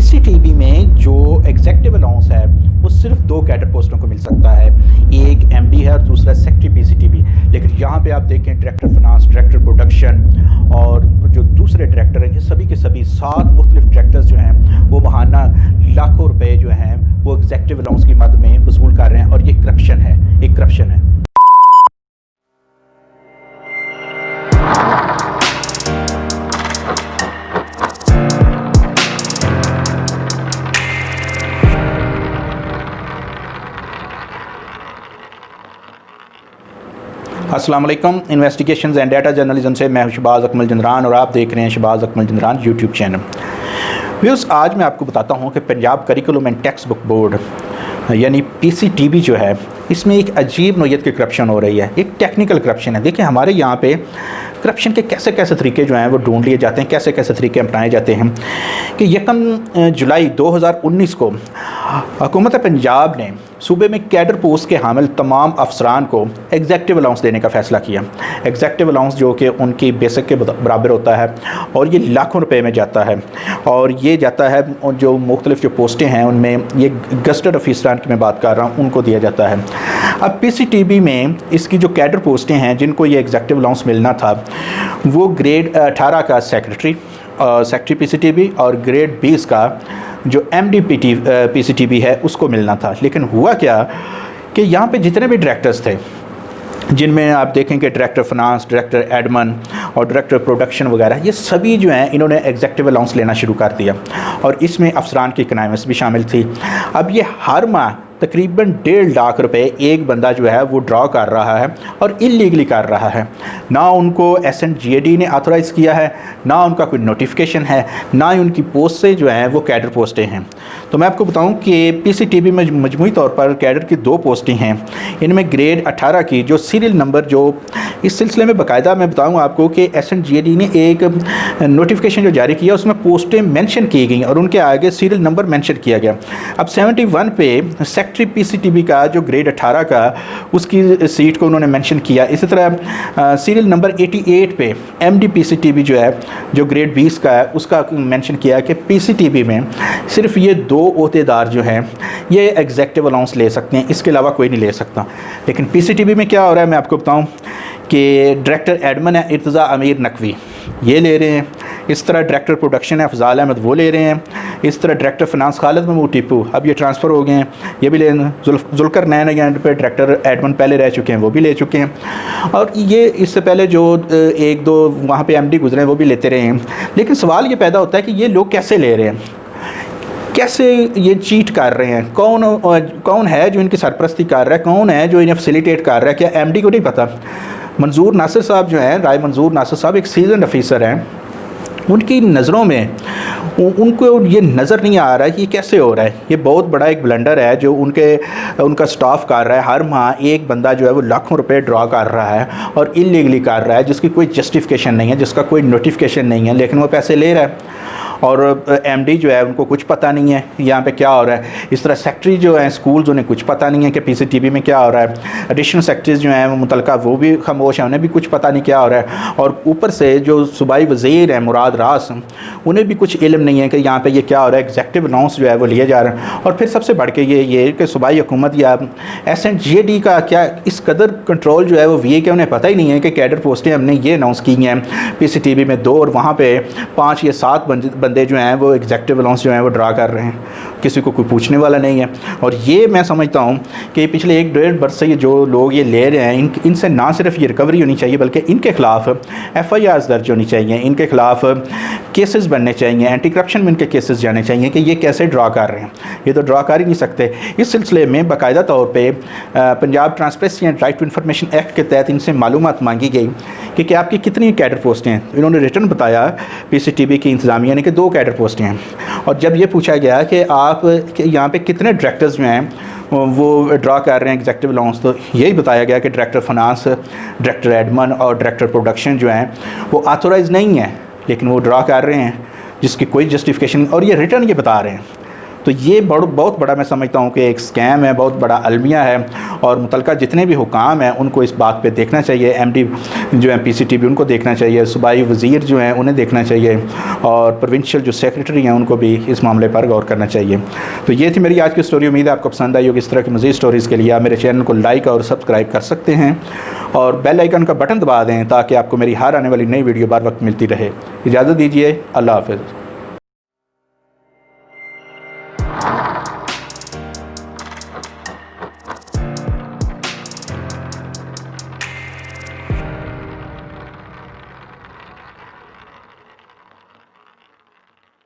पीसीटीबी में जो executive allowance है वो सिर्फ दो कैडर पोस्टों को मिल सकता है, एक एमडी है और दूसरा सेक्रेटरी पीसीटीबी। लेकिन यहाँ पे आप देखें डायरेक्टर फाइनेंस, डायरेक्टर प्रोडक्शन और जो दूसरे डायरेक्टर हैं, ये सभी के सभी 7 मुख्तलिफ डायरेक्टर्स जो हैं वो महाना लाखों रुपए जो हैं वो एग्जेक्टिव अलाउंस की मद में वसूल कर रहे हैं, और ये करप्शन है, एक करप्शन है। अस्सलाम वालेकुम। इन्वेस्टिगेशंस एंड डाटा जर्नलिज्म से मैं शहबाज अकमल जंदरान और आप देख रहे हैं Shahbaz Akmal Jandran YouTube channel. Viewers, आज मैं आपको बताता हूं कि Punjab curriculum and text book board यानी पीसीटीबी जो है, इसमें एक अजीब नोयत की करप्शन हो रही है, एक टेक्निकल करप्शन है। देखिए हमारे यहाँ पे करप्शन के कैसे कैसे तरीके जो हैं वो ढूंढ लिए जाते हैं, कैसे कैसे तरीके अपनाए जाते हैं कि 1 जुलाई 2019 को हुकूमत पंजाब ने सूबे में कैडर पोस्ट के हामिल तमाम अफसरान को एग्जेक्टिव अलाउंस देने का फ़ैसला किया। एग्जेक्टिव अलाउंस जो कि उनकी बेसिक के बराबर होता है और ये लाखों रुपए में जाता है, और ये जाता है जो मुख्तलिफ जो पोस्टें हैं उनमें, ये गस्टेड ऑफिसरान की मैं बात कर रहा हूँ, उनको दिया जाता है। अब पीसीटीबी में इसकी जो कैडर पोस्टें हैं जिनको ये एग्जेक्टिव अलाउंस मिलना था वो ग्रेड 18 का सेक्रेटरी पीसीटीबी और ग्रेड 20 का जो एमडी पीसीटीबी है उसको मिलना था। लेकिन हुआ क्या कि यहाँ पे जितने भी डायरेक्टर्स थे, जिनमें आप देखेंगे डायरेक्टर फाइनेंस, डायरेक्टर एडमिन और डायरेक्टर प्रोडक्शन वगैरह, ये सभी जो हैं इन्होंने एग्जेक्टिव अलाउंस लेना शुरू कर दिया, और इसमें अफसरान की इकनॉमिक्स भी शामिल थी। अब ये हर माह तकरीबन 1.5 लाख रुपए एक बंदा जो है वो ड्रॉ कर रहा है और इलीगली कर रहा है। ना उनको एसएनजीएडी ने ऑथोराइज़ किया है, ना उनका कोई नोटिफिकेशन है, ना ही उनकी पोस्ट से जो हैं वो कैडर पोस्टें हैं। तो मैं आपको बताऊं कि पीसीटीबी में मजमूई तौर पर कैडर की 2 पोस्टें हैं। इनमें ग्रेड 18 की जो सीरियल नंबर, जो इस सिलसिले में बाकायदा मैं बताऊँ आपको कि एसएनजीएडी ने एक नोटिफिकेशन जो जारी किया उसमें पोस्टें मेंशन की गई और उनके आगे सीरियल नंबर मेंशन किया गया। अब 71 पे सेक्रेटरी पीसीटीबी का जो ग्रेड 18 का उसकी सीट को उन्होंने मेंशन किया। इसी तरह सीरियल नंबर 88 पे एमडी पीसीटीबी जो है, जो ग्रेड 20 का है, उसका मेंशन किया कि पीसीटीबी में सिर्फ ये 2 ओहदेदार जो हैं ये एग्जेक्टिव अलाउंस ले सकते हैं, इसके अलावा कोई नहीं ले सकता। लेकिन पीसीटीबी में क्या हो रहा है मैं आपको बताऊं कि डायरेक्टर एडमिन है इर्तज़ा अमीर नकवी, ये ले रहे हैं। इस तरह डायरेक्टर प्रोडक्शन है अफजाल अहमद, वो ले रहे हैं। इस तरह डायरेक्टर फाइनेंस खालिद महमूद टीपू, अब ये ट्रांसफ़र हो गए हैं, ये भी ले। जुल्कर नैन यहाँ पे डायरेक्टर एडमिन पहले रह चुके हैं, वो भी ले चुके हैं। और ये इससे पहले जो 1-2 वहाँ पे एमडी गुजरे हैं वो भी लेते रहे हैं। लेकिन सवाल ये पैदा होता है कि ये लोग कैसे ले रहे हैं, कैसे ये चीट कर रहे हैं, कौन है जो इनकी सरपरस्ती कर रहा है, कौन है जो इन्हें फैसिलिटेट कर रहा है? क्या एमडी को नहीं पता? मंजूर नासिर साहब जो हैं, राय मंजूर नासिर साहब एक सीजन ऑफिसर हैं, उनकी नज़रों में उनको ये नज़र नहीं आ रहा है कि ये कैसे हो रहा है। ये बहुत बड़ा एक ब्लंडर है जो उनका स्टाफ कर रहा है। हर माह एक बंदा जो है वो लाखों रुपए ड्रॉ कर रहा है और इलीगली कर रहा है, जिसकी कोई जस्टिफिकेशन नहीं है, जिसका कोई नोटिफिकेशन नहीं है, लेकिन वो पैसे ले रहा है। और एमडी जो है उनको कुछ पता नहीं है यहाँ पे क्या हो रहा है। इस तरह सेक्रेटरी जो है स्कूल्स, उन्हें कुछ पता नहीं है कि पीसीटीबी में क्या हो रहा है। एडिशनल सेक्रेटरीज जो हैं मुतलका वो भी खामोश हैं, उन्हें भी कुछ पता नहीं क्या हो रहा है। और ऊपर से जो सूबाई वज़ीर हैं मुराद रास, उन्हें भी कुछ इल्म नहीं है कि यहाँ पे ये क्या हो रहा है। एग्जेक्टिव अलाउंस जो है वो लिए जा रहे हैं। और फिर सबसे बढ़ के ये कि सूबाई हुकूमत या एसएनजीएडी का क्या इस कदर कंट्रोल जो है वो वी, के उन्हें पता ही नहीं है कि कैडर पोस्टें हमने ये अनाउंस की हैं पीसीटीबी में 2 और वहाँ पे 5 या 7 बंदे जो हैं वो एग्जेक्टिव अलाउंस जो हैं वो ड्रा कर रहे हैं, किसी को कोई पूछने वाला नहीं है। और ये मैं समझता हूँ कि पिछले 1-1.5 वर्ष से ये जो लोग ये ले रहे हैं, इनसे ना सिर्फ ये रिकवरी होनी चाहिए बल्कि इनके खिलाफ FIRs दर्ज होनी चाहिए, इनके खिलाफ केसेस बनने चाहिए, एंटी करप्शन में इनके केसेस जाने चाहिए कि ये कैसे ड्रा कर रहे हैं। ये तो ड्रा कर ही नहीं सकते। इस सिलसिले में बाकायदा तौर पर Punjab transparency and right to information act के तहत इनसे मालूमात मांगी गई कि आपकी कितनी कैडर पोस्टें हैं। इन्होंने रिटर्न बताया पीसीटीबी की इंतजामिया ने कि 2 कैडर पोस्टें हैं। और जब ये पूछा गया कि आप यहाँ पे कितने डायरेक्टर्स जो हैं वो ड्रा कर रहे हैं एग्जेक्टिव अलाउंस, तो यही बताया गया कि डायरेक्टर फाइनेंस, डायरेक्टर एडमिन और डायरेक्टर प्रोडक्शन जो हैं वो ऑथोराइज़ नहीं है, लेकिन वो ड्रा कर रहे हैं जिसकी कोई जस्टिफिकेशन। और ये रिटर्न ये बता रहे हैं तो ये बहुत बड़ा मैं समझता हूँ कि एक स्कैम है, बहुत बड़ा अलमिया है, और मुतलका जितने भी हुकाम हैं उनको इस बात पे देखना चाहिए। MD जो है PCTB उनको देखना चाहिए, सूबाई वज़ीर जो हैं उन्हें देखना चाहिए, और प्रोविंशियल जो सेक्रेटरी हैं उनको भी इस मामले पर गौर करना चाहिए। तो ये थी मेरी आज की स्टोरी। उम्मीद है आपको पसंद आई होगी। इस तरह की मज़ीद स्टोरीज़ के लिए आप मेरे चैनल को लाइक और सब्सक्राइब कर सकते हैं, और बेल आइकन का बटन दबा दें ताकि आपको मेरी हर आने वाली नई वीडियो बार वक्त मिलती रहे। इजाज़त दीजिए, अल्लाह हाफ़िज़।